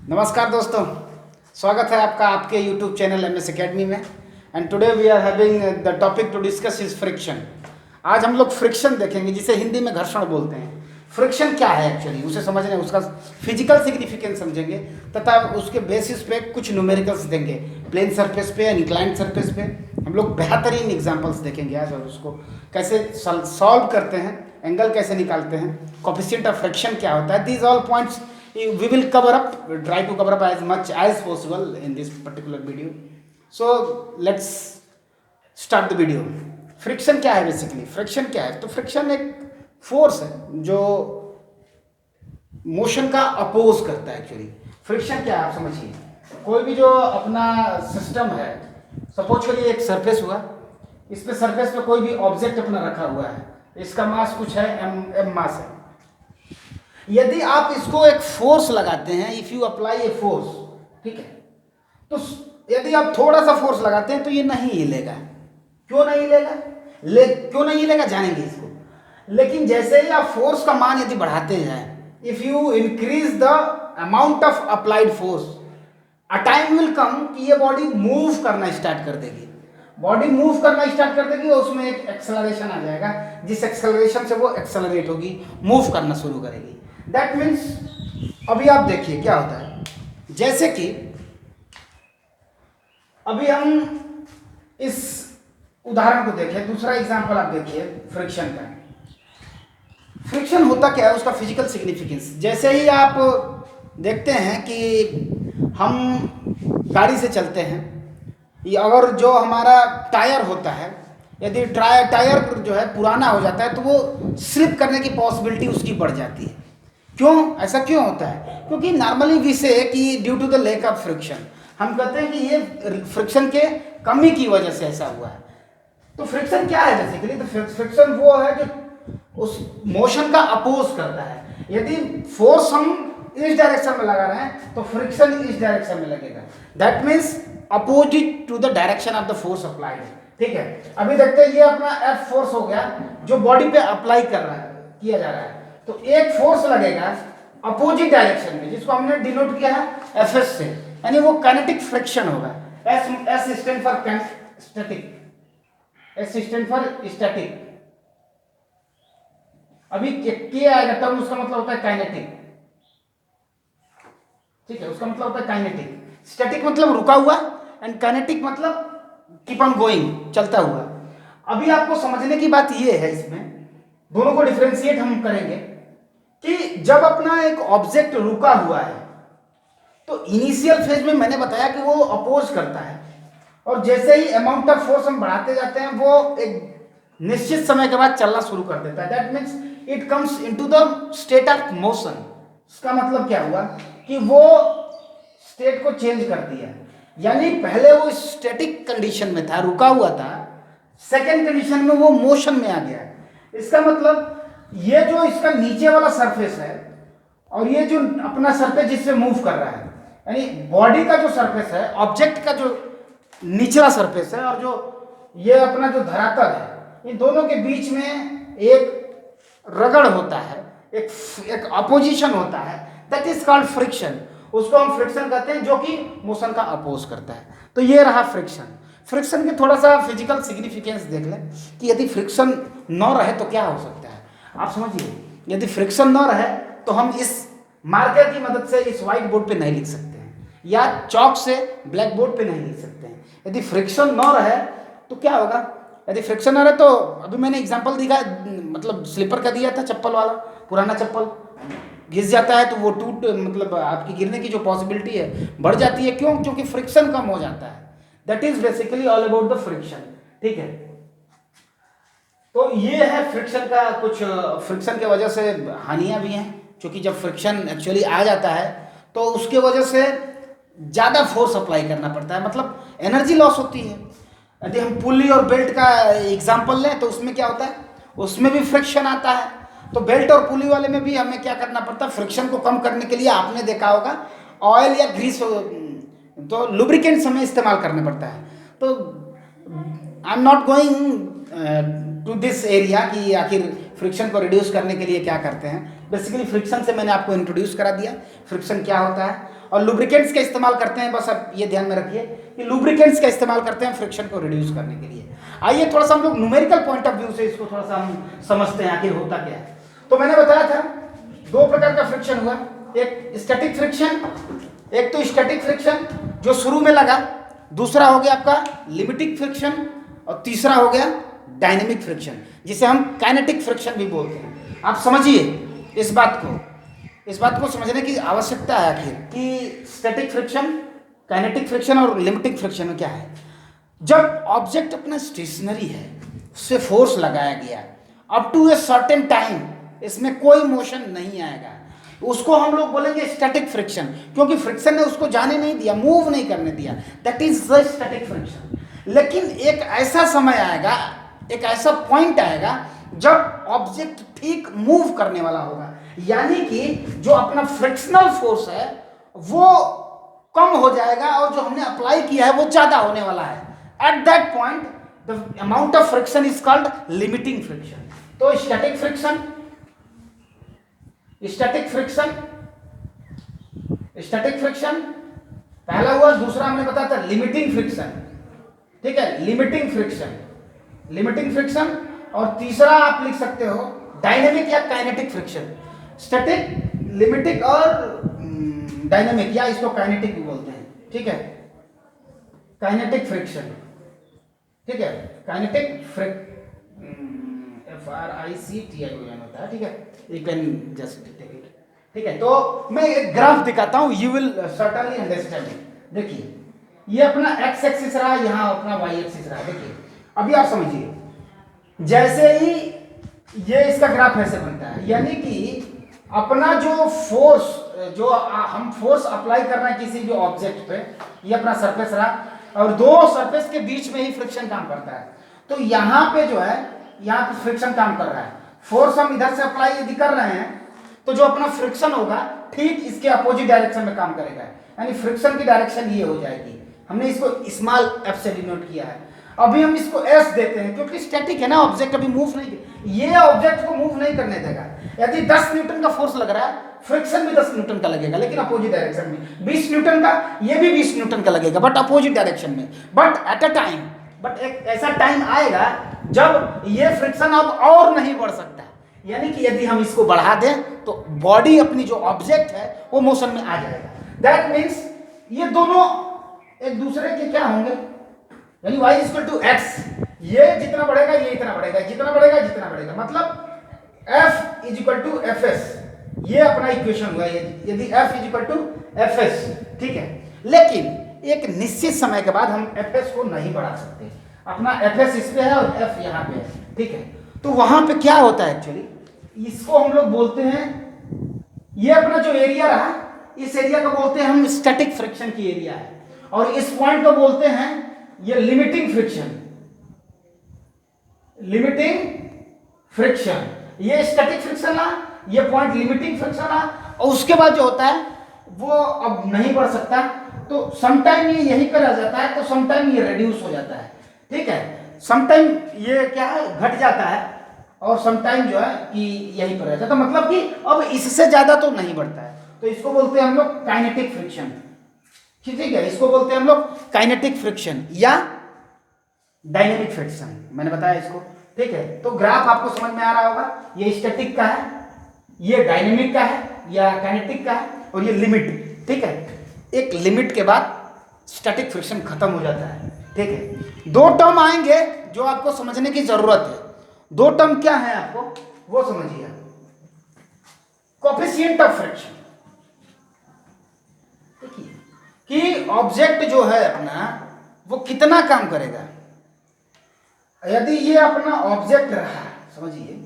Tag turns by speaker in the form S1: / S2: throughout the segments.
S1: नमस्कार दोस्तों, स्वागत है आपका आपके YouTube चैनल MS Academy में। And today we are having the topic to discuss is friction. आज हम लोग फ्रिक्शन देखेंगे, जिसे हिंदी में घर्षण बोलते हैं। फ्रिक्शन क्या है एक्चुअली, उसे समझने, उसका फिजिकल सिग्निफिकेंस समझेंगे तथा उसके बेसिस पे कुछ न्यूमेरिकल्स देंगे। प्लेन सरफेस पे, इंक्लाइंड सरफेस पे हम लोग बेहतरीन एग्जांपल्स देखेंगे आज, और उसको कैसे सॉल्व करते हैं, एंगल कैसे निकालते हैं, कोएफिशिएंट ऑफ फ्रिक्शन क्या होता है। These all points we will cover up, try to cover up as much as possible in this particular video. So let's start the video. Friction क्या है बेसिकली? फ्रिक्शन क्या है? तो फ्रिक्शन एक force है जो मोशन का अपोज करता है। एक्चुअली फ्रिक्शन क्या है आप समझिए। कोई भी जो अपना सिस्टम है, सपोज करिए एक सरफेस हुआ, इस पे सरफेस पे कोई भी ऑब्जेक्ट अपना रखा हुआ है, इसका मास कुछ है, m मास है। यदि आप इसको एक फोर्स लगाते हैं, if you apply a force, ठीक है, तो यदि आप थोड़ा सा फोर्स लगाते हैं तो ये नहीं हिलेगा। क्यों नहीं हिलेगा? क्यों नहीं हिलेगा जानेंगे इसको। लेकिन जैसे ही आप फोर्स का मान यदि बढ़ाते जाएं, if you increase the amount of applied force, a time will come कि ये बॉडी मूव करना स्टार्ट कर देगी। बॉडी मूव करना स्टार्ट कर देगी और उसमें एक एक्सेलरेशन आ जाएगा, जिस एक्सेलरेशन से वो एक्सेलरेट होगी, मूव करना शुरू करेगी। दैट मीन्स अभी आप देखिए क्या होता है। जैसे कि अभी हम इस उदाहरण को देखें, दूसरा एग्जांपल आप देखिए फ्रिक्शन का। फ्रिक्शन होता क्या है, उसका फिजिकल सिग्निफिकेंस। जैसे ही आप देखते हैं कि हम गाड़ी से चलते हैं, अगर जो हमारा टायर होता है, यदि टायर जो है पुराना हो जाता है तो वो स्लिप करने की पॉसिबिलिटी उसकी बढ़ जाती है। क्यों? ऐसा क्यों होता है? क्योंकि नॉर्मली वी से कि due to the lack of friction, हम कहते हैं कि ये फ्रिक्शन के कमी की वजह से ऐसा हुआ है। तो फ्रिक्शन क्या है बेसिकली? तो फ्रिक्शन वो है जो उस मोशन का अपोज करता है। यदि फोर्स हम इस डायरेक्शन में लगा रहे हैं तो फ्रिक्शन इस डायरेक्शन में लगेगा। That means opposite to the direction of the force applied. ठीक है, अभी देखते हैं ये अपना एफ फोर्स हो गया जो बॉडी पे अप्लाई कर रहा है, किया जा रहा है। तो एक फोर्स लगेगा अपोजिट डायरेक्शन में, जिसको हमने डिनोट किया है एफएस से, यानी वो काइनेटिक फ्रिक्शन होगा। S stand for static, S stand for static. अभी के आएगा टर्म, उसका मतलब होता है काइनेटिक। ठीक है, उसका मतलब होता है काइनेटिक। स्टैटिक मतलब रुका हुआ, एंड काइनेटिक मतलब कीप ऑन गोइंग, चलता हुआ। अभी आपको समझने की बात यह है, इसमें दोनों को डिफरेंशिएट हम करेंगे कि जब अपना एक ऑब्जेक्ट रुका हुआ है तो इनिशियल फेज में मैंने बताया कि वो अपोज करता है, और जैसे ही अमाउंट ऑफ फोर्स हम बढ़ाते जाते हैं वो एक निश्चित समय के बाद चलना शुरू कर देता है। That means it comes into the state of motion. इसका मतलब क्या हुआ कि वो स्टेट को चेंज कर दिया, यानी पहले वो स्टैटिक कंडीशन में था, रुका हुआ था, सेकेंड कंडीशन में वो मोशन में आ गया। इसका मतलब ये जो इसका नीचे वाला सरफेस है और ये जो अपना सरफेस जिससे मूव कर रहा है, यानी बॉडी का जो सरफेस है, ऑब्जेक्ट का जो निचला सरफेस है, और जो ये अपना जो धरातल है, इन दोनों के बीच में एक रगड़ होता है, एक अपोजिशन होता है। That is called friction. उसको हम फ्रिक्शन कहते हैं, जो कि मोशन का अपोज करता है। तो ये रहा फ्रिक्शन। फ्रिक्शन के थोड़ा सा फिजिकल सिग्निफिकेंस देख लें कि यदि फ्रिक्शन न रहे तो क्या हो सकता है। आप समझिए, यदि फ्रिक्शन न रहे तो हम इस मार्कर की मदद से इस व्हाइट बोर्ड पे नहीं लिख सकते हैं, या चौक से ब्लैक बोर्ड पे नहीं लिख सकते हैं। यदि फ्रिक्शन न रहे तो क्या होगा? यदि फ्रिक्शन न रहे तो अभी मैंने एग्जाम्पल दिखा, मतलब स्लीपर का दिया था, चप्पल वाला, पुराना चप्पल घिस जाता है तो वो टूट, मतलब आपकी गिरने की जो पॉसिबिलिटी है बढ़ जाती है। क्यों? क्योंकि फ्रिक्शन कम हो जाता है। That is basically all about the friction. ठीक है, तो ये है फ्रिक्शन का कुछ। फ्रिक्शन के वजह से हानियां भी हैं, क्योंकि जब फ्रिक्शन एक्चुअली आ जाता है तो उसके वजह से ज़्यादा फोर्स अप्लाई करना पड़ता है, मतलब एनर्जी लॉस होती है। यदि हम पुली और बेल्ट का एग्जांपल लें तो उसमें क्या होता है, उसमें भी फ्रिक्शन आता है। तो बेल्ट और पुली वाले में भी हमें क्या करना पड़ता है, फ्रिक्शन को कम करने के लिए आपने देखा होगा ऑयल या ग्रीस, तो लुब्रिकेंट्स हमें इस्तेमाल करना पड़ता है। तो I am not going to this area कि आखिर फ्रिक्शन को रिड्यूस करने के लिए क्या करते हैं। बेसिकली फ्रिक्शन से मैंने आपको इंट्रोड्यूस करा दिया, फ्रिक्शन क्या होता है। और लुब्रिकेंट्स का इस्तेमाल करते हैं, बस अब ये ध्यान में रखिए कि लुब्रिकेंट्स का इस्तेमाल करते हैं फ्रिक्शन को रिड्यूस करने के लिए। आइए थोड़ा सा हम लोग न्यूमेरिकल पॉइंट ऑफ व्यू से इसको थोड़ा सा हम समझते हैं आखिर होता क्या है। तो मैंने बताया था दो प्रकार का फ्रिक्शन हुआ, एक स्टैटिक फ्रिक्शन, एक तो स्टैटिक फ्रिक्शन जो शुरू में लगा, दूसरा हो गया आपका लिमिटिंग फ्रिक्शन, और तीसरा हो गया डायनेमिक फ्रिक्शन जिसे हम काइनेटिक फ्रिक्शन भी बोलते हैं। आप समझिए इस बात को समझने की आवश्यकता है आखिर कि स्टैटिक फ्रिक्शन, काइनेटिक फ्रिक्शन और लिमिटिंग फ्रिक्शन में क्या है। जब ऑब्जेक्ट अपना स्टेशनरी है, उससे फोर्स लगाया गया, up to a certain time इसमें कोई मोशन नहीं आएगा, उसको हम लोग बोलेंगे स्टैटिक फ्रिक्शन, क्योंकि फ्रिक्शन ने उसको जाने नहीं दिया, मूव नहीं करने दिया, that is the static friction. लेकिन एक ऐसा समय आएगा, एक ऐसा पॉइंट आएगा जब ऑब्जेक्ट ठीक मूव करने वाला होगा, यानी कि जो अपना फ्रिक्शनल फोर्स है वो कम हो जाएगा और जो हमने अप्लाई किया है वो ज्यादा होने वाला है। At that point the amount of friction is called limiting friction. तो स्टैटिक फ्रिक्शन पहला हुआ, दूसरा हमने बताया था लिमिटिंग फ्रिक्शन, ठीक है, लिमिटिंग फ्रिक्शन, और तीसरा आप लिख सकते हो डायनेमिक या काइनेटिक फ्रिक्शन। स्टैटिक, लिमिटिक और डायनेमिक, या इसको काइनेटिक भी बोलते हैं, ठीक है, काइनेटिक फ्रिक्शन, ठीक है, काइनेटिक FRICTION होता है, ठीक है, you can just take it, ठीक है। तो मैं एक ग्राफ दिखाता हूं, you will certainly understand it. देखिए ये अपना x एक्सिस रहा, यहां अपना y एक्सिस रहा। देखिए अभी आप समझिए, जैसे ही ये इसका ग्राफ ऐसे बनता है, यानी कि अपना जो फोर्स, जो हम फोर्स अप्लाई कर रहे हैं किसी भी ऑब्जेक्ट पे, ये अपना सरफेस रहा और दो सरफेस के बीच में ही फ्रिक्शन काम करता है। तो यहाँ पे जो है, यहाँ पे फ्रिक्शन काम कर रहा है, फोर्स हम इधर से अप्लाई यदि कर रहे हैं तो जो अपना फ्रिक्शन होगा ठीक इसके अपोजिट डायरेक्शन में काम करेगा, यानी फ्रिक्शन की डायरेक्शन ये हो जाएगी। हमने इसको स्मॉल f से डिनोट किया है। अभी हम इसको s देते हैं क्योंकि स्टैटिक है ना, ऑब्जेक्ट अभी मूव नहीं, ये ऑब्जेक्ट को मूव नहीं करने देगा। यदि 10 न्यूटन का फोर्स लग रहा है, फ्रिक्शन भी 10 न्यूटन का लगेगा, लेकिन अपोजिट डायरेक्शन में। 20 न्यूटन का, ये भी 20 न्यूटन का लगेगा, बट अपोजिट डायरेक्शन में। But at a time, but एक ऐसा टाइम आएगा जब ये फ्रिक्शन अब और नहीं बढ़ सकता, यानी कि यदि हम इसको बढ़ा दें तो बॉडी अपनी जो ऑब्जेक्ट है वो मोशन में आ जाएगा। दैट मीन्स ये दोनों एक दूसरे के क्या होंगे, यानी y इक्वल टू x, ये जितना बढ़ेगा ये इतना बढ़ेगा, जितना बढ़ेगा जितना बढ़ेगा, मतलब f is equal to fs, ये अपना इक्वेशन हुआ यदि f is equal to fs, ठीक है। लेकिन एक निश्चित समय के बाद हम fs को नहीं बढ़ा सकते, अपना fs इस पे है और f यहाँ पे है, ठीक है। तो वहां पे क्या होता है एक्चुअली, इसको हम लोग बोलते हैं, ये अपना जो एरिया रहा, इस एरिया को बोलते हैं हम स्टैटिक फ्रिक्शन की एरिया है, और इस पॉइंट को बोलते हैं ये लिमिटिंग फ्रिक्शन। ये स्टैटिक फ्रिक्शन रहा, ये पॉइंट लिमिटिंग फ्रिक्शन रहा, और उसके बाद जो होता है वो अब नहीं बढ़ सकता, तो समटाइम ये यहीं पर रह जाता है, तो समटाइम ये रिड्यूस हो जाता है, ठीक है। समटाइम ये क्या है, घट जाता है, और समटाइम जो है कि यहीं पर रहता है, तो मतलब कि अब इससे ज्यादा तो नहीं बढ़ता है, तो इसको बोलते हैं हम लोग काइनेटिक फ्रिक्शन, ठीक है। इसको बोलते हैं हम लोग काइनेटिक फ्रिक्शन या डायनेमिक फ्रिक्शन, मैंने बताया इसको, ठीक है। तो ग्राफ आपको समझ में आ रहा होगा, ये स्टैटिक का है, ये डायनेमिक का है या काइनेटिक का है, और ये लिमिट, ठीक है। एक लिमिट के बाद स्टैटिक फ्रिक्शन खत्म हो जाता है, ठीक है। दो टर्म आएंगे जो आपको समझने की जरूरत है। दो टर्म क्या है आपको वो समझिए। कोएफिशिएंट ऑफ फ्रिक्शन, देखिए कि ऑब्जेक्ट जो है अपना वो कितना काम करेगा। यदि ये अपना ऑब्जेक्ट रहा, समझिए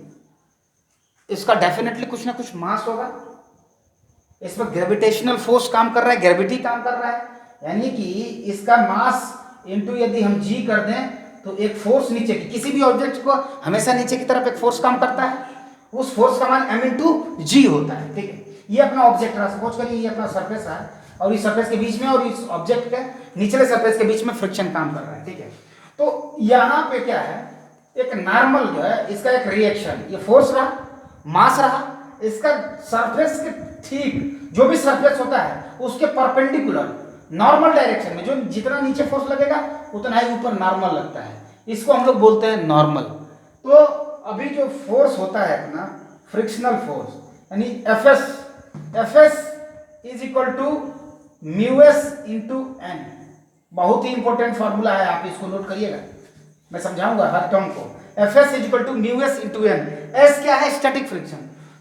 S1: इसका डेफिनेटली कुछ ना कुछ मास होगा, इसमें ग्रेविटेशनल फोर्स काम कर रहा है, ग्रेविटी काम कर रहा है, यानी कि इसका मास इनटू यदि हम जी कर दें तो एक फोर्स नीचे की, किसी भी ऑब्जेक्ट को हमेशा नीचे की तरफ एक फोर्स काम करता है, उस फोर्स का मान m इंटू जी होता है, ठीक है। ये अपना ऑब्जेक्ट रहा, सपोज करिए ये अपना सरफेस है, और इस सरफेस के बीच में और इस ऑब्जेक्ट के निचले सरफेस के बीच में फ्रिक्शन काम कर रहा है, ठीक है। तो यहाँ पे क्या है, एक नॉर्मल जो है इसका एक रिएक्शन, ये फोर्स रहा, मास रहा, इसका सरफेस के ठीक जो भी सरफेस होता है उसके परपेंडिकुलर नॉर्मल डायरेक्शन में जो जितना नीचे फोर्स लगेगा उतना ही ऊपर नॉर्मल लगता है, इसको हम लोग बोलते हैं नॉर्मल। तो अभी जो फोर्स होता है अपना फ्रिक्शनल फोर्स यानी F S is equal to mu S into N. बहुत ही इंपॉर्टेंट फॉर्मूला है, आप इसको नोट करिएगा, मैं समझाऊंगा हर टर्म को। F S is equal to mu S into N. S क्या है? Static friction.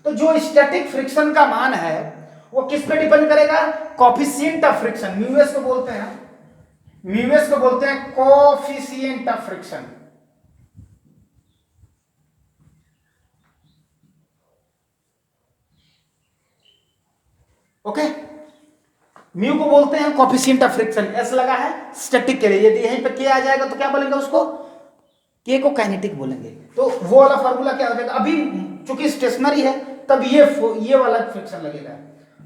S1: तो जो स्टैटिक फ्रिक्शन का मान है वो किस पे डिपेंड करेगा? Coefficient of friction. Mu S को बोलते हैं, म्यू एस को बोलते हैं coefficient of friction. Okay, mu को बोलते हैं कोफिशिएंट ऑफ फ्रिक्शन। एस लगा है स्टैटिक के लिए, यदि यहीं पे के आ जाएगा तो क्या बोलेंगे उसको? के को काइनेटिक बोलेंगे। तो वो वाला फार्मूला क्या हो जाएगा? अभी चूंकि स्टेशनरी है तब ये वाला फ्रिक्शन लगेगा।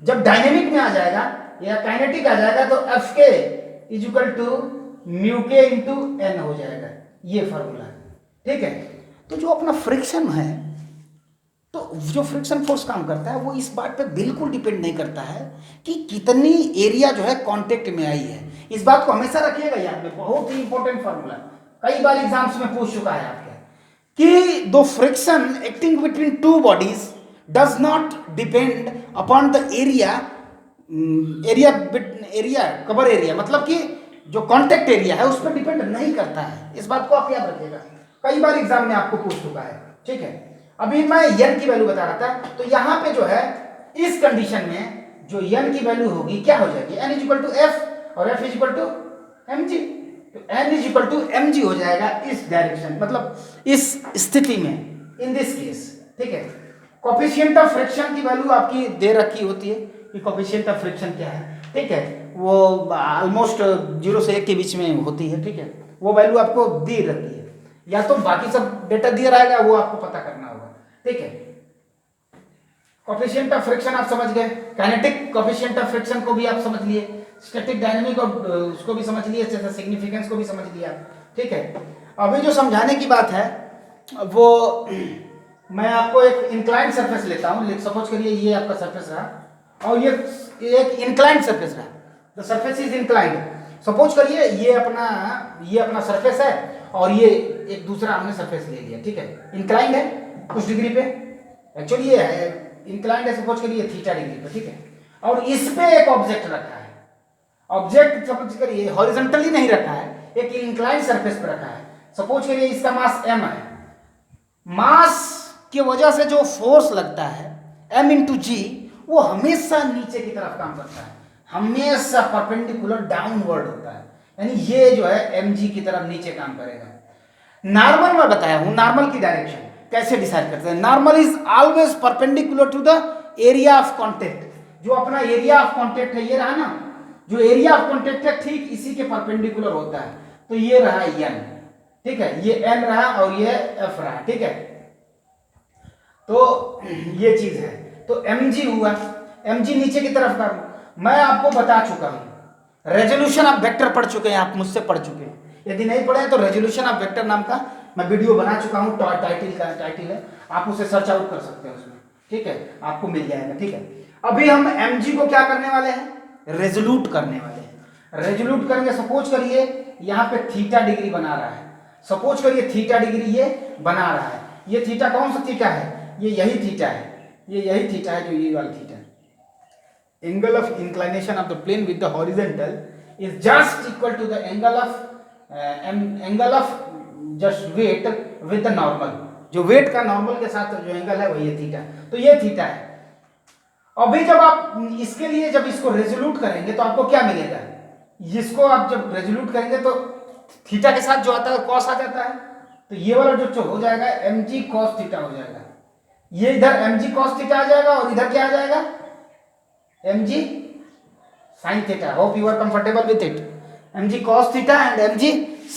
S1: जब डायनेमिक में आ जाएगा या काइनेटिक आ जाएगा तो F K is equal to mu K into N हो जाएगा, ये फार्मूला है। ठीक है, तो जो अपना फ्रिक्शन है, तो जो फ्रिक्शन फोर्स काम करता है वो इस बात पे बिल्कुल डिपेंड नहीं करता है कि कितनी एरिया जो है कांटेक्ट में आई है। इस बात को हमेशा रखिएगा याद में, बहुत ही इंपॉर्टेंट फार्मूला, कई बार एग्जाम्स में पूछ चुका है आपके, कि दो friction acting between two bodies does not depend upon the area cover area, मतलब कि जो कांटेक्ट एरिया है उस पर डिपेंड नहीं करता है। इस बात को आप याद रखिएगा, कई बार एग्जाम में आपको पूछ चुका है। ठीक है, अभी मैं n की वैल्यू बता रहा था, तो यहां पे जो है इस कंडीशन में जो n की वैल्यू होगी क्या हो जाएगी? n is equal to F और f is equal to mg। तो n is equal to mg हो जाएगा इस डायरेक्शन, मतलब इस स्थिति में, इन दिस केस। ठीक है, कोफिशिएंट ऑफ फ्रिक्शन की वैल्यू आपकी दे रखी होती है कि कोफिशिएंट ऑफ फ्रिक्शन क्या है। ठीक है, वो ऑलमोस्ट 0 से 1 के बीच में होती है। ठीक है, वो वैल्यू आपको दी रहती है, या तो बाकी सब डेटा दिया रहेगा वो आपको पता करना होगा। ठीक है, कोफिशिएंट ऑफ फ्रिक्शन आप समझ गए, काइनेटिक कोफिशिएंट ऑफ फ्रिक्शन को भी आप समझ लिए, स्टैटिक डायनामिक और उसको भी समझ लिए, जैसे सिग्निफिकेंस को भी समझ लिया। ठीक है, अभी जो समझाने की बात है वो मैं आपको एक इंक्लाइंड सरफेस लेता हूं। सपोज करिए ये आपका सरफेस रहा और ये एक इंक्लाइंड सरफेस रहा, the surface is inclined. Suppose करिए ये अपना सरफेस है और ये एक दूसरा हमने सरफेस ले लिया। ठीक है, इंक्लाइंड है कुछ डिग्री पे, एक्चुअली ये है इंक्लाइंड है, सपोज करिए थीटा डिग्री पे। ठीक है, और इस पे एक ऑब्जेक्ट रखा है, ऑब्जेक्ट सपोज करिए हॉरिजॉन्टली नहीं रखा है, एक इंक्लाइंड सरफेस पे रखा है। सपोज करिए इसका मास m है, मास की वजह से जो फोर्स लगता है m इंटू जी, वो हमेशा नीचे की तरफ काम करता है, हमेशा परपेंडिकुलर डाउनवर्ड होता है, यानी ये जो है mg की तरफ नीचे काम करेगा। नॉर्मल मैं बताया हूं, नॉर्मल की डायरेक्शन कैसे डिसाइड करते हैं? Normal is always perpendicular to the area of contact. जो अपना एरिया ऑफ कांटेक्ट है, ये रहा ना, जो एरिया ऑफ कांटेक्ट है ठीक इसी के परपेंडिकुलर होता है। तो ये रहा n, ठीक है, ये n रहा और ये f रहा। ठीक है, तो ये चीज है, तो mg हुआ, mg नीचे की तरफ का। मैं आपको बता चुका हूं, रेजोल्यूशन ऑफ वेक्टर पढ़ चुके हैं आप, मुझसे पढ़ चुके हैं। यदि नहीं पढ़े तो रेजोल्यूशन ऑफ वेक्टर नाम का मैं वीडियो बना चुका हूं, टाइटल है, आप उसे सर्च आउट कर सकते हैं उसमें। ठीक है, आपको मिल जाएगा। ठीक है, अभी हम mg को क्या करने वाले हैं? रेजोल्यूट करने वाले हैं। रेजोल्यूट करेंगे, सपोज करिए यहाँ पे थीटा डिग्री बना रहा है, सपोज करिए थीटा डिग्री ये बना रहा है। ये थीटा कौन सा थीटा है? ये यही थीटा है, ये यही थीटा है, जो ये वाला थीटा है। Angle of inclination of the plane with the horizontal is just equal to the angle of just weight with the normal. जो वेट का नॉर्मल के साथ जो एंगल है वही है थीटा, तो ये थीटा है। अभी जब आप इसके लिए जब इसको रेजोल्यूट करेंगे तो आपको क्या मिलेगा? इसको आप जब रेजोल्यूट करेंगे तो थीटा के साथ जो आता है कॉस आ जाता है, तो ये वाला जो हो जाएगा mg cos थीटा हो जाएगा। ये इधर mg cos थीटा आ जाएगा और इधर क्या आ जाएगा? mg sin theta. Hope you are comfortable with it. mg cos theta and mg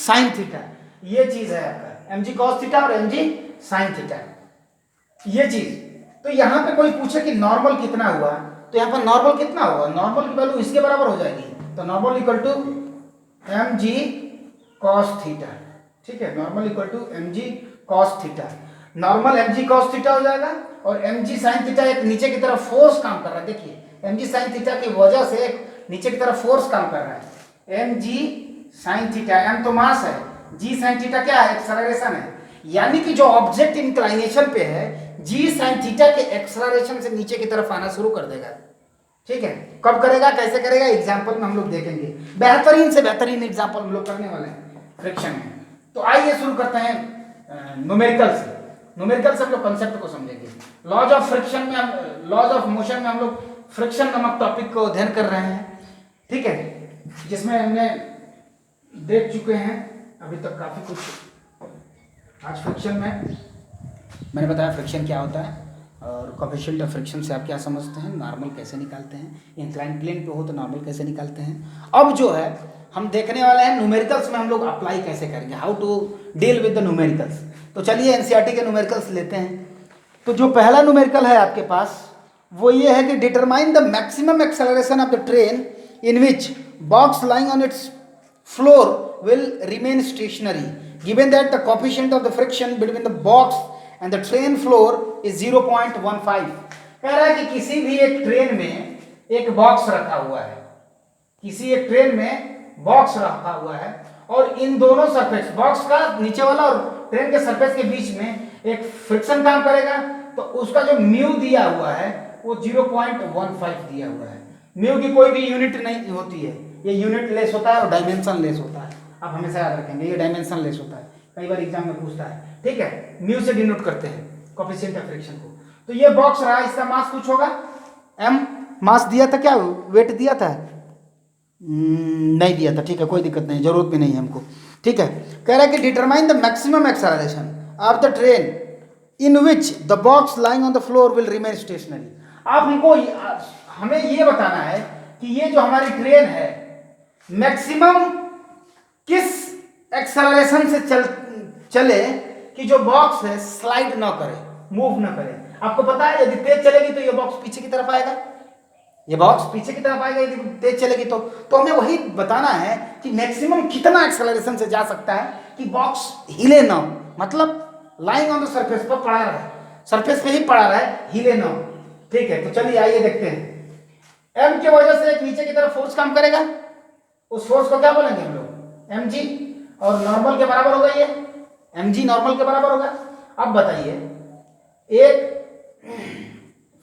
S1: sin theta, ये चीज है आपका mg cos थीटा और mg sin थीटा, ये चीज। तो यहां पे कोई पूछे कि नॉर्मल कितना हुआ, तो यहां पर नॉर्मल कितना होगा? नॉर्मल की वैल्यू इसके बराबर हो जाएगी, तो normal equal to mg cos theta. ठीक है, normal equal to mg cos theta. Normal mg cos theta हो जाएगा और mg sin थीटा, एक नीचे की तरफ फोर्स काम कर रहा है, देखिए mg sin थीटा की वजह से नीचे की तरफ फोर्स काम कर रहा है। mg sin थीटा, m तो मास है, g sin थीटा क्या है? एक्सेलरेशन है। यानी कि जो ऑब्जेक्ट इंक्लाइनेशन पे है, g sin थीटा के एक्सेलरेशन से नीचे की तरफ आना शुरू कर देगा। ठीक है, कब करेगा, कैसे करेगा, एग्जाम्पल में हम लोग देखेंगे। बेहतरीन से बेहतरीन एग्जाम्पल हम लोग करने वाले हैं फ्रिक्शन में। तो आइए शुरू करते हैं न्यूमेरिकल से। न्यूमेरिकल से हम लोग कंसेप्ट को समझेंगे। लॉज ऑफ फ्रिक्शन में लॉज ऑफ मोशन में हम लोग फ्रिक्शन नामक टॉपिक को अध्ययन कर रहे हैं। ठीक है, जिसमें हमने देख चुके हैं अभी तक काफी कुछ। आज फ्रिक्शन में मैंने बताया फ्रिक्शन क्या होता है और कोएफिशिएंट ऑफ फ्रिक्शन से आप क्या समझते हैं, नॉर्मल कैसे निकालते हैं, इंक्लाइन प्लेन पे हो तो नॉर्मल कैसे निकालते हैं। अब जो है हम देखने वाले हैं न्यूमेरिकल्स में हम लोग अप्लाई कैसे करेंगे, how to deal with the numericals. तो चलिए एनसीईआरटी के न्यूमेरिकल्स लेते हैं। तो जो पहला न्यूमेरिकल है आपके पास वो ये है कि determine the maximum acceleration of the train in which box lying on it's floor will remain stationery given that the coefficient of the friction between the box and the train floor is 0.15। कह रहा है कि किसी भी एक train में एक box रखा हुआ है, किसी एक ट्रेन में बॉक्स रखा हुआ है और इन दोनों सरफेस, बॉक्स का नीचे वाला और ट्रेन के सरफेस के बीच में एक फ्रिक्शन काम करेगा। तो उसका जो म्यू दिया हुआ है वो 0.15 दिया हुआ है। म्यू की कोई भी यूनिट नहीं होती है, ये यूनिट लेस होता है और डायमेंशन लेस होता है। आप हमेशा याद रखेंगे ये डायमेंशन लेस होता है, कई बार एग्जाम में पूछता है। ठीक है, म्यू से डिनोट करते हैं कोएफिशिएंट ऑफ फ्रिक्शन को। तो ये बॉक्स रहा, इसका मास कुछ होगा m, मास दिया था, क्या वेट दिया था? नहीं दिया था। ठीक है, कोई दिक्कत नहीं, जरूरत भी नहीं है हमको। ठीक है, कह रहा है कि determine the maximum acceleration of the train in which the box lying on the floor will remain stationery. आप हमको हमें ये बताना है कि ये जो हमारी ट्रेन है मैक्सिमम किस एक्सेलरेशन से चले कि जो बॉक्स है स्लाइड ना करे, मूव ना करे। आपको पता है यदि तेज चलेगी तो ये बॉक्स पीछे की तरफ आएगा, ये बॉक्स पीछे की तरफ आएगा यदि तेज चलेगी तो हमें वही बताना है कि मैक्सिमम कितना एक्सेलरेशन से जा सकता है कि बॉक्स हिले ना, मतलब लाइंग ऑन द सरफेस पर पड़ा रहे, सरफेस पे ही पड़ा रहे, हिले ना। ठीक है, तो चलिए आइए देखते हैं। m की वजह से एक नीचे की तरफ फोर्स काम करेगा, उस फोर्स को क्या बोलेंगे हम लोग? mg, और नॉर्मल के बराबर होगा ये mg, नॉर्मल के बराबर होगा। अब बताइए, एक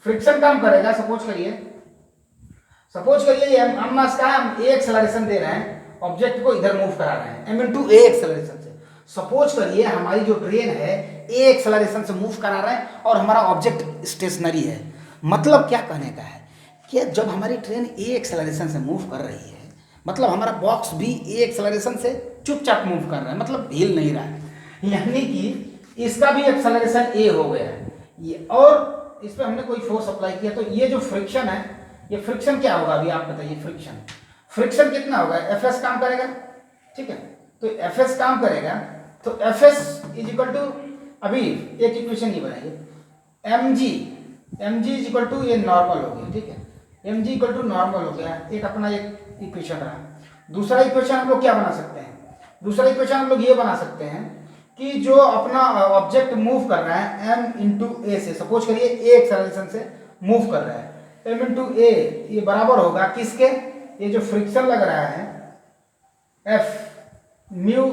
S1: फ्रिक्शन काम करेगा, सपोज करिए ये m मास का हम a एक्सेलरेशन दे रहे हैं, ऑब्जेक्ट को इधर मूव करा रहे हैं m इंटू a एक्सेलरेशन से। सपोज करिए हमारी जो ट्रेन है a एक्सेलरेशन से मूव करा रहे हैं और हमारा ऑब्जेक्ट स्टेशनरी है। मतलब क्या कहने का है कि जब हमारी ट्रेन a एक्सेलरेशन से मूव कर रही है, मतलब हमारा बॉक्स भी a एक्सेलरेशन से चुपचाप मूव कर रहा है, मतलब हिल नहीं रहा है। यानी कि इसका भी एक्सेलरेशन a हो गया है ये, और इस पर हमने कोई फोर्स अप्लाई किया। तो ये जो फ्रिक्शन है, ये फ्रिक्शन क्या होगा अभी आप बताइए? फ्रिक्शन कितना होगा? Fs काम करेगा। ठीक है, तो Fs काम करेगा तो Fs इज इक्वल टू, अभी एक इक्वेशन ये बनाइए, mg इज इक्वल टू, ये नॉर्मल हो गया। ठीक है, mg इक्वल टू नॉर्मल हो गया, एक अपना एक इक्वेशन रहा। दूसरा इक्वेशन हम लोग क्या बना सकते हैं? दूसरा इक्वेशन हम लोग ये बना सकते हैं कि जो अपना ऑब्जेक्ट मूव कर रहा है m इंटू ए से, सपोज करिए a एक्सेलरेशन से मूव कर रहा है, m इंटू ए, ये बराबर होगा किसके? ये जो फ्रिक्शन लग रहा है f म्यू,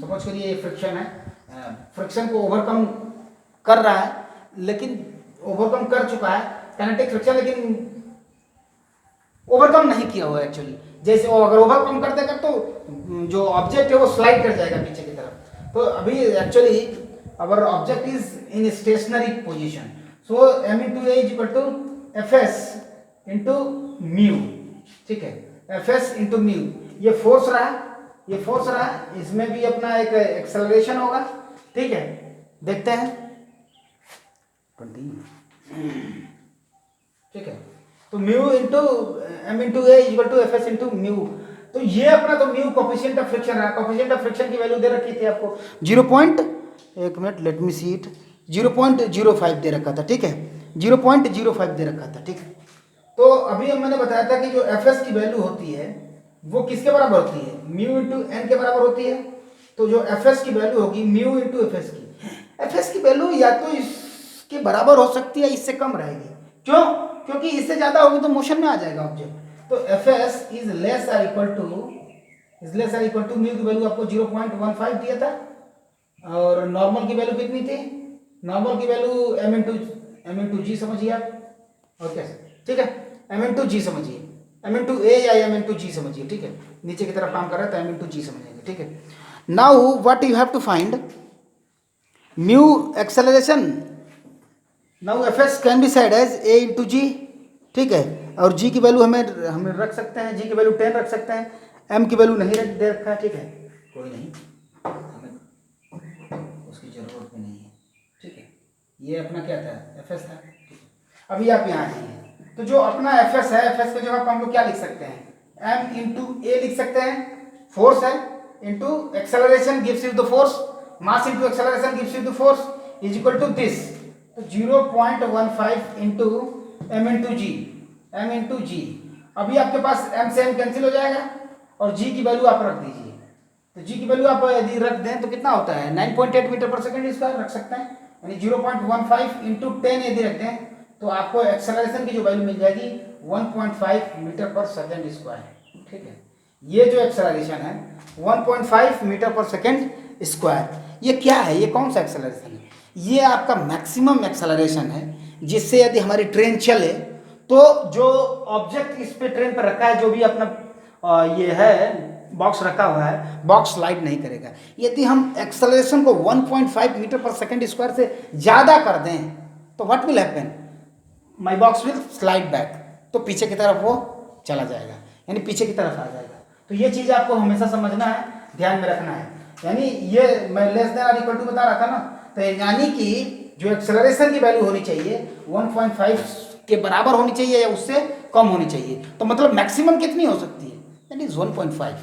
S1: सपोज करिए ये फ्रिक्शन है, फ्रिक्शन को ओवरकम कर रहा है, लेकिन ओवरकम कर चुका है काइनेटिक फ्रिक्शन, लेकिन ओवरकम नहीं किया हुआ एक्चुअली। जैसे वो अगर ओवरकम कर देगा तो जो ऑब्जेक्ट है वो स्लाइड कर जाएगा पीछे की तरफ। तो अभी actually our object is in stationary position, so m into a is equal to Fs into mu. ठीक है, Fs इंटू म्यू, ये फोर्स रहा, इसमें भी अपना एक एक्सेलरेशन होगा। ठीक है, देखते हैं। ठीक है, तो mu into m into a equal to Fs into mu. तो ये अपना तो म्यू कोएफिशिएंट ऑफ फ्रिक्शन रहा। कोएफिशिएंट ऑफ फ्रिक्शन की वैल्यू दे रखी थी आपको 0.05 दे रखा था। ठीक है, 0.05 दे रखा था। ठीक है, तो अभी मैंने बताया था कि जो Fs की वैल्यू होती है वो किसके बराबर होती है? म्यू इंटू n के बराबर होती है। तो जो Fs की वैल्यू होगी म्यू इंटू Fs की, Fs की वैल्यू या तो इसके बराबर हो सकती है, इससे कम रहेगी। क्यों? क्योंकि इससे ज़्यादा होगी तो मोशन में आ जाएगा ऑब्जेक्ट। तो F S is less or equal to mu की वैल्यू आपको 0.15 दिया था, और नॉर्मल की वैल्यू कितनी थी? नॉर्मल की वैल्यू एम इंटू जी समझिए आप, और कैसे, ठीक है, एम इंटू जी समझिए, एम इंटू ए या एम इंटू जी समझिए, ठीक है, नीचे की तरफ काम कर रहा है तो एम इंटू जी समझेंगे, ठीक है। Now what you have to find mu acceleration. Now F S can be said as a into g, ठीक है, और जी की वैल्यू हमें रख सकते हैं, जी की वैल्यू 10 रख सकते हैं, एम की वैल्यू नहीं दे रखा है, ठीक है, कोई नहीं, हमें उसकी जरूरत भी नहीं है, ठीक है। ये अपना क्या था? एफ एस था। अभी आप यहाँ आइए, तो जो अपना एफ एस है, एफ एस की जगह हम लोग क्या लिख सकते हैं? एम इंटू ए लिख सकते हैं, फोर्स है, into acceleration gives you the force, mass into acceleration gives you the force is equal to this. तो 0.15 into M into G, M into G. अभी आपके पास एम से एम कैंसिल हो जाएगा और जी की वैल्यू आप रख दीजिए। तो जी की वैल्यू आप यदि रख दें तो कितना होता है? 9.8 मीटर पर सेकेंड स्क्वायर रख सकते हैं, यानी 0.15 इंटू 10 यदि रख दें तो आपको एक्सेलरेशन की जो वैल्यू मिल जाएगी 1.5 मीटर पर सेकेंड स्क्वायर, ठीक है। ये जो एक्सेलरेशन है 1.5 मीटर पर सेकेंड स्क्वायर, ये क्या है? ये कौन सा एक्सेलरेशन है? ये आपका मैक्सिमम एक्सेलरेशन है, जिससे यदि हमारी ट्रेन चले तो जो ऑब्जेक्ट इस पे ट्रेन पर रखा है, जो भी अपना ये है बॉक्स रखा हुआ है, बॉक्स स्लाइड नहीं करेगा। यदि हम एक्सेलरेशन को 1.5 मीटर पर सेकेंड स्क्वायर से ज़्यादा कर दें तो what will happen? My box will slide back, तो पीछे की तरफ वो चला जाएगा, यानी पीछे की तरफ आ जाएगा। तो ये चीज़ आपको हमेशा समझना है, ध्यान में रखना है। यानी ये मैं लेस देन और इक्वल टू बता रहा था ना, तो यानी कि जो एक्सेलरेशन की वैल्यू होनी चाहिए 1.5 के बराबर होनी चाहिए या उससे कम होनी चाहिए। तो मतलब मैक्सिमम कितनी हो सकती है? That is 1.5।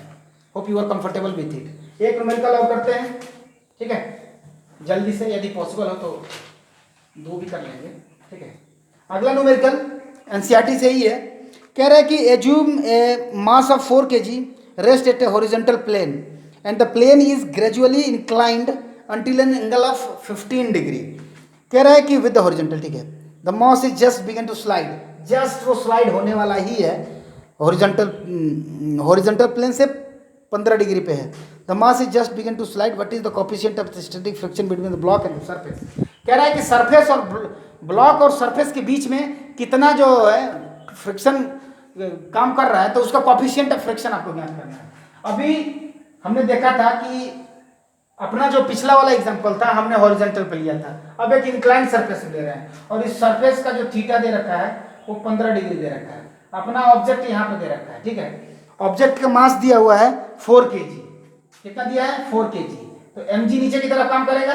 S1: Hope you are comfortable with it. एक न्यूमेरिकल और करते हैं, ठीक है, जल्दी से, यदि पॉसिबल हो तो दो भी कर लेंगे, ठीक है। अगला न्यूमेरिकल एनसीईआरटी से ही है, कह रहा है कि assume a mass of 4 kg rest at a horizontal plane and the plane is gradually inclined until an angle of 15 degree. कह रहा है कि विद द हॉरिजॉन्टल, ठीक है, the mass is just began to slide, जस्ट वो slide होने वाला ही है, हॉरिजॉन्टल प्लेन से 15 डिग्री पे है। The mass is just began to slide, what is the coefficient of static friction between the block and the surface. कह रहा है कि सरफेस और ब्लॉक और सरफेस के बीच में कितना जो है फ्रिक्शन काम कर रहा है, तो उसका कोएफिशिएंट ऑफ फ्रिक्शन आपको ज्ञात करना है। अभी हमने देखा था कि अपना जो पिछला वाला एग्जांपल था हमने हॉरिजॉन्टल पे लिया था, अब एक इंक्लाइंड सरफेस ले रहे हैं और इस सरफेस का जो थीटा दे रखा है वो 15 डिग्री दे रखा है। अपना ऑब्जेक्ट यहाँ पे दे रखा है, ठीक है, ऑब्जेक्ट का मास दिया हुआ है 4 kg। कितना दिया है? 4 kg। तो mg नीचे की तरफ काम करेगा।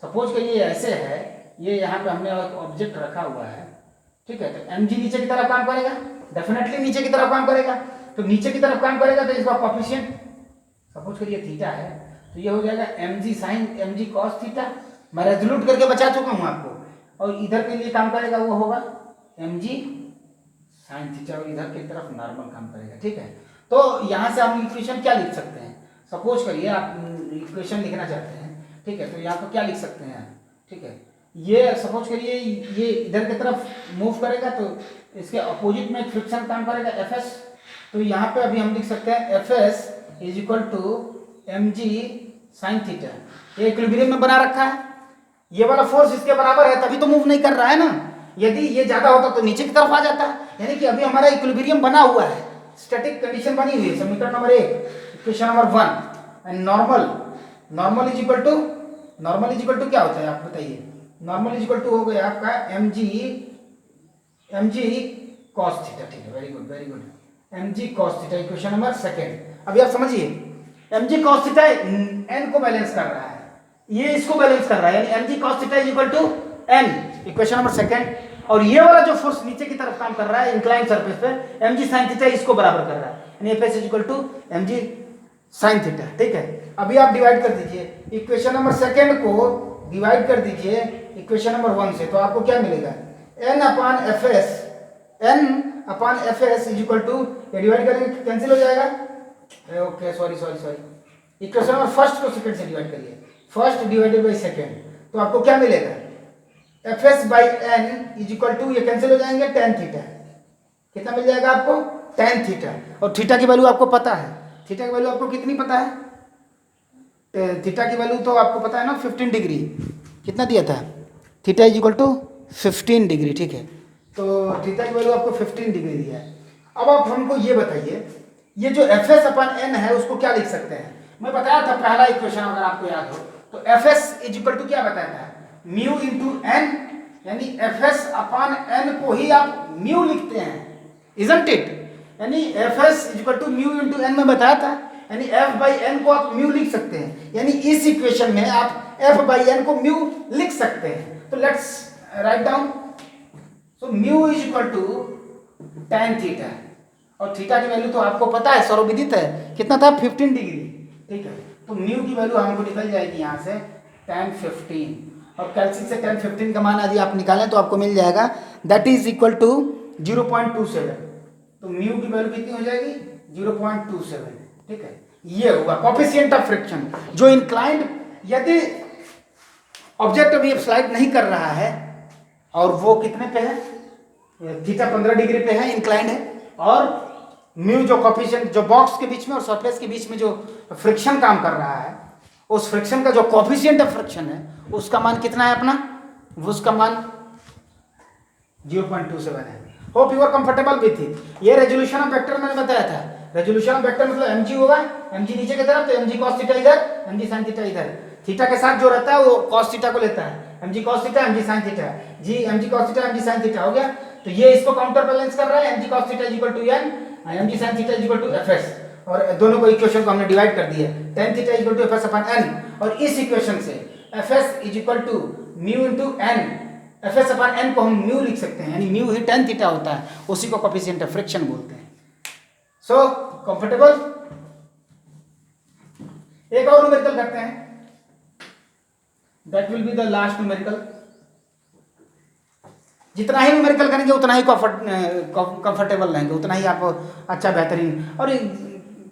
S1: सपोज करिए ऐसे है, ये यहाँ पे हमने ऑब्जेक्ट रखा हुआ है, ठीक है, तो mg नीचे की तरफ काम करेगा, डेफिनेटली नीचे की तरफ काम करेगा। तो नीचे की तरफ काम करेगा तो इसका कोएफिशिएंट सपोज करिए थीटा है, तो ये हो जाएगा mg sin mg cos theta. मैं रेजोल्यूट करके बचा चुका हूँ आपको। और इधर के लिए काम करेगा वो होगा mg sin थीटा, और इधर की तरफ नॉर्मल काम करेगा, ठीक है। तो यहाँ से हम इक्वेशन क्या लिख सकते हैं? सपोज करिए आप इक्वेशन लिखना चाहते हैं, ठीक है, तो यहाँ पर क्या लिख सकते हैं? ठीक है, ये सपोज करिए ये इधर की तरफ मूव करेगा तो इसके अपोजिट में फ्रिक्शन काम करेगा Fs। तो यहाँ पे अभी हम लिख सकते हैं Fs is equal to mg sin theta. ये इक्विलिब्रियम में बना रखा है, ये वाला फोर्स इसके बराबर है, तभी तो मूव नहीं कर रहा है ना। यदि ये ज्यादा होता तो नीचे की तरफ आ जाता है, यानी कि अभी हमारा इक्विलिब्रियम बना हुआ है, स्टैटिक कंडीशन बनी हुई है। समीकरण number 1, equation number 1। And normal is equal to क्या होता है आप बताइए? नॉर्मल इज इक्वल टू हो गया आपका mg cos थीटा, ठीक है, very good, mg cos theta, equation number 2। अभी आप समझिए, mg cos थीटा n को बैलेंस कर रहा है, ये इसको बैलेंस कर रहा है, यानी mg cos theta is equal to n, equation number 2। और ये वाला जो फोर्स नीचे की तरफ काम कर रहा है इंक्लाइंड सरफेस पे, mg sin थीटा इसको बराबर कर रहा है, यानी Fs is equal to mg sin theta, ठीक है। अभी आप डिवाइड कर दीजिए इक्वेशन नंबर 2 को, डिवाइड कर दीजिए इक्वेशन नंबर 1 से, तो आपको क्या मिलेगा? n upon Fs is equal to, ये डिवाइड करेंगे कैंसिल हो जाएगा, okay sorry, equation number first को सेकंड से डिवाइड करिए, फर्स्ट डिवाइडेड बाय सेकंड, तो आपको क्या मिलेगा? F S by N is equal to, ये कैंसिल हो जाएंगे, टेन थीटा। कितना मिल जाएगा आपको? Tan theta. और थीटा की वैल्यू आपको पता है, थीटा की वैल्यू आपको कितनी पता है? थीटा की वैल्यू तो आपको पता है ना, 15 डिग्री। कितना दिया था? Theta is equal to 15 degree, ठीक है। तो थीटा की वैल्यू आपको 15 डिग्री दिया है। अब आप हमको ये बताइए, ये जो एफ एस अपन एन है उसको क्या लिख सकते हैं? मैं बताया था पहला इक्वेशन, अगर आपको याद हो तो F S is equal to क्या बताया था? म्यू इंटू एन, यानी एफ एस अपान एन को ही आप म्यू लिखते हैं, इजंट इट? यानी F S is equal to mu into N में बताया था, यानी एफ बाई एन को आप म्यू लिख सकते हैं, यानी इस इक्वेशन में आप एफ बाई एन को म्यू लिख सकते हैं। तो let's write down. So mu is equal to tan theta, और थीटा की वैल्यू तो आपको पता है, सर्वविदित है, कितना था? 15 डिग्री, ठीक है। तो म्यू की वैल्यू हमको निकल जाएगी यहाँ से tan 15, और कैलसी से tan 15 का मान यदि आप निकालें तो आपको मिल जाएगा दैट इज इक्वल टू 0.27। तो म्यू की वैल्यू कितनी हो जाएगी? 0.27, ठीक है। ये हुआ कोफिशिएंट ऑफ फ्रिक्शन, जो इंक्लाइंड, यदि ऑब्जेक्ट अभी स्लाइड नहीं कर रहा है और वो कितने पे है? थीटा 15 डिग्री पे है, इंक्लाइंड है, और म्यू जो कोफिशिएंट, जो बॉक्स के बीच में और सरफेस के बीच में जो फ्रिक्शन काम कर रहा है, उस फ्रिक्शन का जो कोफिशिएंट ऑफ फ्रिक्शन है उसका मान कितना है अपना? उसका मान 0.27 है। Hope you are comfortable with it. ये रेजोल्यूशन ऑफ वेक्टर मैंने बताया था। रेजोल्यूशन ऑफ वेक्टर मतलब mg होगा, mg नीचे की तरफ, तो mg cos थीटा इधर, mg sin थीटा इधर। थीटा के साथ जो रहता है वो cos थीटा को लेता है, mg cos theta, mg sin theta, g mg cos theta, mg sin theta हो गया। तो ये इसको काउंटर बैलेंस कर रहा है, mg cos theta equal to n, mg sin theta equal to fs, और दोनों को इक्वेशन को हमने डिवाइड कर दिया, tan theta equal to fs upon n, और इस इक्वेशन से fs is equal to mu into n, fs upon n को हम म्यू लिख सकते हैं, यानी म्यू ही tan थीटा होता है, उसी को कोफिशिएंट ऑफ फ्रिक्शन बोलते हैं। So comfortable? एक और न्यूमेरिकल करते हैं, that will be the last numerical. जितना ही न्यूमेरिकल करेंगे उतना ही कंफर्टेबल रहेंगे, उतना ही आप अच्छा बेहतरीन। और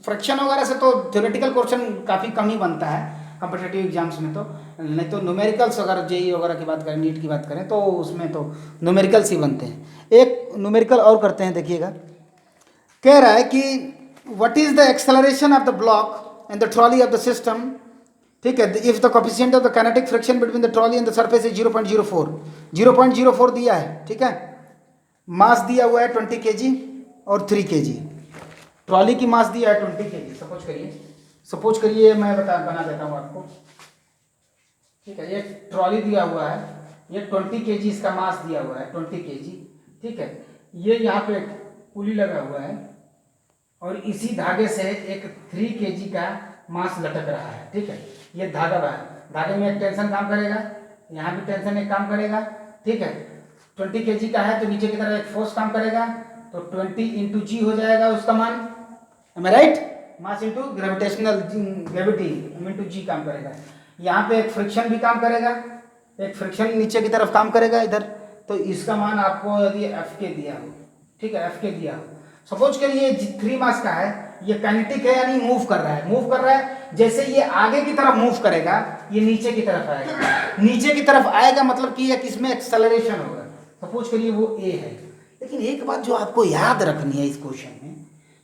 S1: फ्रैक्शन वगैरह से तो थ्योरेटिकल क्वेश्चन काफ़ी कम ही बनता है कॉम्पिटिटिव एग्जाम्स में, तो नहीं तो न्यूमेरिकल्स अगर जेई वगैरह की बात करें, नीट की बात करें, तो उसमें तो न्यूमेरिकल्स ही बनते हैं। एक न्यूमेरिकल और करते हैं, देखिएगा। कह रहा है कि what is the acceleration of the block and the trolley of the system, ठीक है, if the coefficient of the kinetic friction between the trolley and the surface is 0.04, 0.04 दिया है, ठीक है। मास दिया हुआ है 20 kg और 3 kg, ट्रॉली की मास दिया है 20 kg। सपोज करिए मैं बना देता हूँ आपको, ठीक है। ये ट्रॉली दिया हुआ है, ये 20 kg इसका मास दिया हुआ है, 20 kg, ठीक है। ये यहाँ पे पुली लगा हुआ है, और इसी धागे से एक 3 kg का मास लटक रहा है, ठीक है। ये धागा है, धागे में एक टेंशन काम करेगा, यहाँ भी टेंशन एक काम करेगा, ठीक है। 20 kg का है तो नीचे की तरफ एक फोर्स काम करेगा, तो 20 इंटू जी हो जाएगा उसका मान, am I right? Mass into gravitational gravity into g काम करेगा। यहाँ पे एक फ्रिक्शन भी काम करेगा, एक फ्रिक्शन नीचे की तरफ काम करेगा इधर, तो इसका मान आपको यदि एफ के दिया हो, ठीक है, एफ के दिया हो, सपोज करिए 3 मास का है, ये काइनेटिक है यानी मूव कर रहा है, जैसे ये आगे की तरफ मूव करेगा ये नीचे की तरफ आएगा, नीचे की तरफ आएगा मतलब कि एक इसमें एक्सेलरेशन होगा। सपोज करिए वो ए है। लेकिन एक बात जो आपको याद रखनी है इस क्वेश्चन में,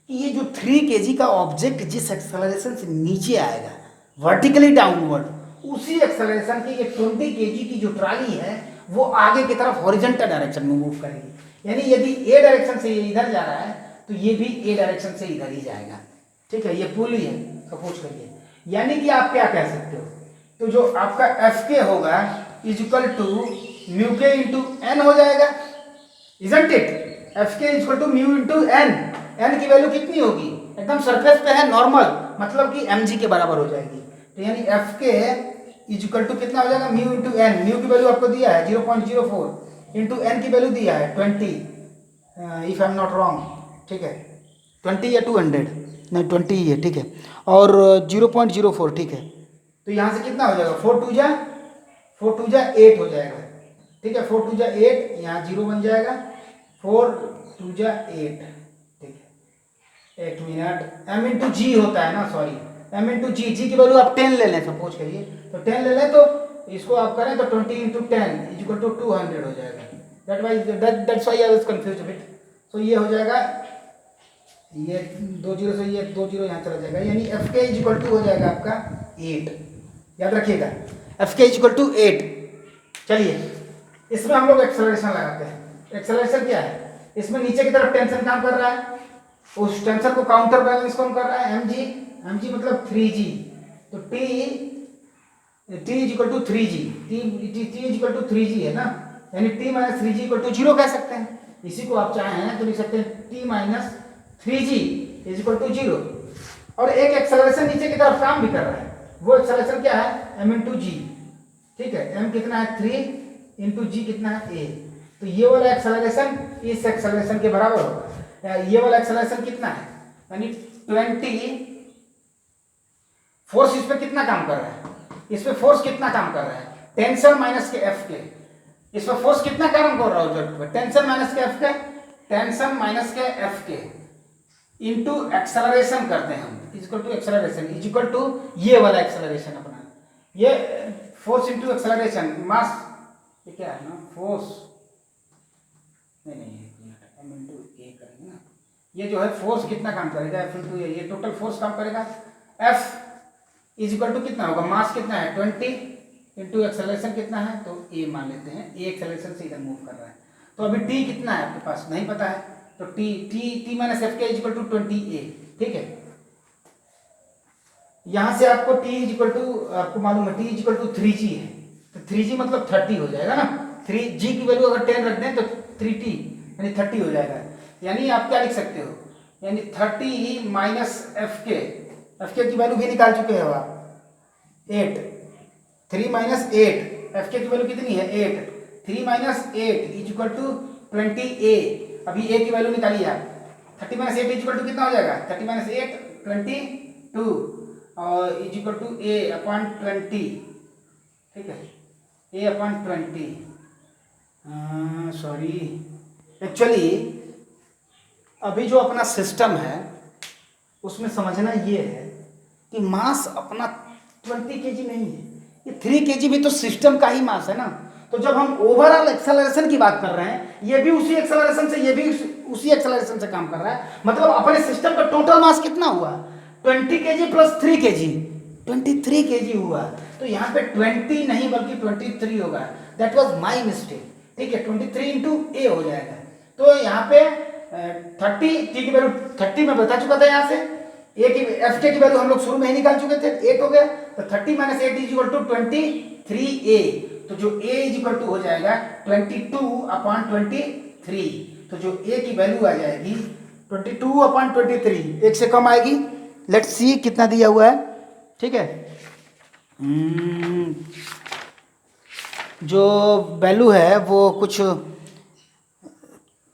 S1: कि ये जो 3 kg का ऑब्जेक्ट जिस एक्सेलरेशन से नीचे आएगा वर्टिकली डाउनवर्ड, उसी एक्सेलरेशन की ये 20 kg की जो ट्राली है वो आगे की तरफ हॉरिजॉन्टल डायरेक्शन में मूव करेगी। यानी यदि ए डायरेक्शन से ये इधर जा रहा है तो ये भी ए डायरेक्शन से इधर ही जाएगा, ठीक है। ये पुली है सपोज करिए, यानी कि आप क्या कह सकते हो, तो जो आपका एफ के होगा is equal to mu K into N हो जाएगा, isn't it? F K is equal to mu into N, N की वैल्यू कितनी होगी? एकदम सरफेस पे है नॉर्मल, मतलब कि एम जी के बराबर हो जाएगी। तो यानी F K is equal to कितना हो जाएगा? म्यू इंटू एन, म्यू की वैल्यू आपको दिया है 0.04 इंटू एन की वैल्यू दिया है 20, if I am not wrong, ठीक है, 20 या 200, नहीं 20 ही है, ठीक है, और 0.04, ठीक है। तो यहाँ से कितना हो जाएगा? 4 2 जा 8 हो जाएगा, ठीक है। 4 2 जा 8, यहाँ 0 बन जाएगा, 4 2 जा 8, ठीक है। एक मिनट, एम इंटू जी होता है ना, सॉरी, एम इंटू जी, जी की वैल्यू आप 10 ले लें, सपोज करिए, तो 10 ले लें, तो इसको आप करें तो 20 इंटू 10 इज इक्वल टू 200 हो जाएगा। That's why I was confused bit. So ये हो जाएगा, ये 2 जीरो से ये 2 जीरो यहाँ चला जाएगा, यानी F K is equal to हो जाएगा आपका 8। याद रखिएगा F K is equal to 8। चलिए इसमें हम लोग एक्सेलरेशन लगाते हैं। एक्सेलरेशन क्या है, इसमें नीचे की तरफ टेंशन काम कर रहा है, उस टेंशन को काउंटर बैलेंस कौन कर रहा है, mg मतलब 3g। तो t is equal to 3g, t is equal to 3g है ना, यानी t minus 3g equal to 0 कह सकते हैं। इसी को आप चाहें तो लिख सकते हैं t minus 3g is equal to 0। और एक एक्सेलरेशन नीचे की तरफ काम भी कर रहा है, वो एक्सेलरेशन क्या है, m इंटू जी। ठीक है, m कितना है 3 इंटू जी कितना है a। तो ये वाला एक्सेलरेशन इस एक्सेलरेशन के बराबर होगा। ये वाला एक्सेलरेशन कितना है, यानी 20 फोर्स इस पे कितना काम कर रहा है, इस पे फोर्स कितना काम कर रहा है, टेंशन माइनस के एफ के। इस पे फोर्स कितना काम कर रहा है, tension minus K F K, tension minus K F K into acceleration करते हैं हम, equal to acceleration is equal to ये वाला एक्सेलरेशन अपना, ये फोर्स इनटू एक्सेलरेशन मास, ये क्या है ना फोर्स, नहीं m इंटू ए करेंगे ना, ये जो है फोर्स कितना काम करेगा एफ इंटू ए, ये टोटल फोर्स काम करेगा। एफ इज इक्वल टू कितना होगा, मास कितना है 20 इंटू एक्सेलरेशन कितना है, तो ए मान लेते हैं, ए एक्सेलरेशन से इधर मूव कर रहा है। तो अभी टी कितना है आपके पास नहीं पता है, तो T minus F K is equal to 20a। ठीक है, यहां से आपको टी इज इक्वल टू आपको मालूम है T is equal to 3g है, तो 3g मतलब 30 हो जाएगा ना, 3g की वैल्यू अगर 10 रख दें तो 3t यानी 30 हो जाएगा। यानी आप क्या लिख सकते हो, यानी 30 माइनस एफ के की वैल्यू भी निकाल चुके हो आप 8, 3 माइनस 8 एफ के की वैल्यू कितनी है 8, 3 minus 8 is equal to 20a। अभी a की वैल्यू निकालिए आप, 30 माइनस 8 इज इक्वल टू कितना हो जाएगा, 30 माइनस 8 22 और is equal to a upon 20। ठीक है, a अपॉन 20, सॉरी एक्चुअली अभी जो अपना सिस्टम है उसमें समझना ये है कि मास अपना 20 kg नहीं है, ये 3 kg भी तो सिस्टम का ही मास है ना। तो जब हम ओवरऑल एक्सेलरेशन की बात कर रहे हैं, ये भी उसी एक्सेलरेशन से, ये भी उसी एक्सेलरेशन से काम कर रहा है, मतलब अपने सिस्टम का टोटल मास कितना हुआ 20 kg प्लस 3 kg 23 kg हुआ। तो यहाँ पे 20 नहीं बल्कि 23 होगा, दैट वाज माय मिस्टेक। ठीक है, 23 इंटू ए हो जाएगा। तो यहाँ पे 30 टी की वैल्यू 30 में बता चुका था, यहाँ से ए की एफ के की वैल्यू हम लोग शुरू में ही निकाल चुके थे, 8 हो गया। तो 30 minus 8 is equal to 23a। तो जो a इज इक्वल टू हो जाएगा 22 अपॉन 23। तो जो a की वैल्यू आ जाएगी 22 अपॉन 23, एक से कम आएगी। लेट्स सी कितना दिया हुआ है। ठीक है, जो वैल्यू है वो कुछ